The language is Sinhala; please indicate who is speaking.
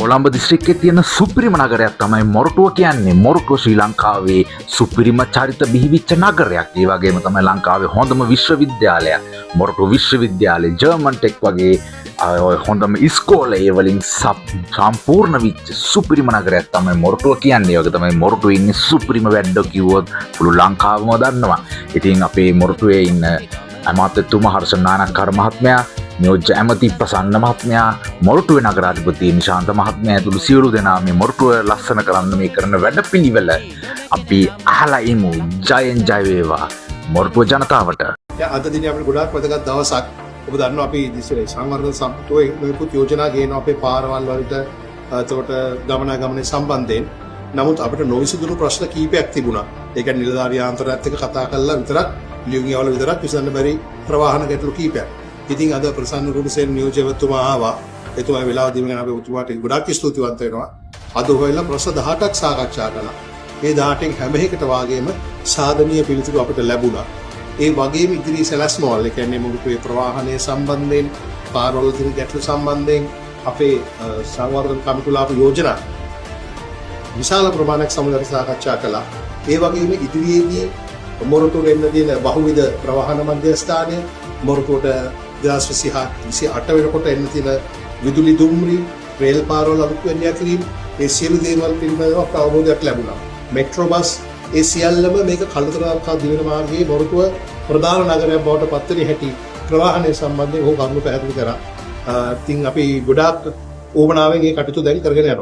Speaker 1: කොළඹ දිස්ත්‍රික්කයේ තියෙන සුපිරිම නගරයක් තමයි මොරටුව කියන්නේ. මොරටුව ශ්‍රී ලංකාවේ සුපිරිම චරිත බිහිවිච්ච නගරයක්. ඒ වගේම තමයි ලංකාවේ හොඳම විශ්වවිද්‍යාලයක්. මොරටුව විශ්වවිද්‍යාලය, ජර්මන් ටෙක් වගේ හොඳම ඉස්කෝලේ වලින් සම්පූර්ණ වෙච්ච සුපිරිම නගරයක් තමයි මොරටුව කියන්නේ. ඒ වගේ තමයි මොරටුවේ ඉන්නේ සුපිරිම වැඩෝ කිව්වොත් පුළු ලංකාවම දන්නවා. ඉතින් අපේ මොරටුවේ ඉන්න අමාත්‍යතුමා හර්ෂ නානක්කාර මහත්මයා, නියෝජ්‍ය ඇමති ප්‍රසන්න මහත්මයා, මොරටුවේ නගරාධිපති නිශාන්ත මහත්මයා ඇතුළු සියලු දෙනා මේ මොරටුව ලස්සන කරන්න මේ කරන වැඩපිළිවෙල අපි අහලා ඉමු. ජයෙන් ජය වේවා මොරටුව ජනතාවට.
Speaker 2: අද දිනේ අපිට ගොඩාක් වැදගත් දවසක්. ඔබ දන්නවා අපි සංවර්ධන සම්පතෝයි නොයෙකුත් යෝජනා ගේන අපේ පාරවල් වලට එතකොට ගමනාගමනයේ සම්බන්ධයෙන්. නමුත් අපිට නොවිසඳුණු ප්‍රශ්න කීපයක් තිබුණා. ඒ කියන්නේ නිලධාරී යාන්ත්‍රණයත් එක්ක කතා කරලා විතරක් ලියුම්වල විතරක් විසඳන්න බැරි ප්‍රවාහන ගැටලු කීපයක්. ඉතින් අද ප්‍රසන්න රුණසේන නියෝජ්‍යවතුමා ආවා. එතුමා වෙලාව දීගෙන අපි ඔතුමාට ගොඩාක් ස්තුතිවන්ත වෙනවා. අද හොයලා ප්‍රශ්න 18ක් සාකච්ඡා කළා. මේ 18න් හැම එකකට වාගේම සාධනීය පිළිතුරු අපිට ලැබුණා. ඒ වගේම ඉදිරි සැලැස්මවල ඒ කියන්නේ මොකටද ප්‍රවාහනයේ සම්බන්ධයෙන්, පාරවල තියෙන ගැටලු සම්බන්ධයෙන් අපේ සංවර්ධන කමිටුලාප යෝජනා විශාල ප්‍රමාණයක් සමුදට සාකච්ඡා කළා. ඒ වගේම ඉදිරියේදී මොරටුවේ එන්න තියෙන බහුවිධ ප්‍රවාහන මධ්‍යස්ථානය, මොරටුවට 2028 වෙනකොට එන්න තියෙන විදුලි දුම්රි, රේල් පාරවල් අලුත් වෙන්නිය කිරීම, ඒ සියලු දේවල් පිළිබඳව අවබෝධයක් ලැබුණා. මෙට්‍රෝ බස් ඒ සියල්ලම මේක කළුතරාල්කා දිවෙන මාර්ගයේ මොරටුව ප්‍රධාන නගරයක් බවට පත් වෙන හැටි ප්‍රවාහනය සම්බන්ධයෙන් ඔහු කරුණු පැහැදිලි කරා. ඉතින් අපි ගොඩාක් ඕමනාවෙන් මේ කටයුතු දැන් කරගෙන යනවා.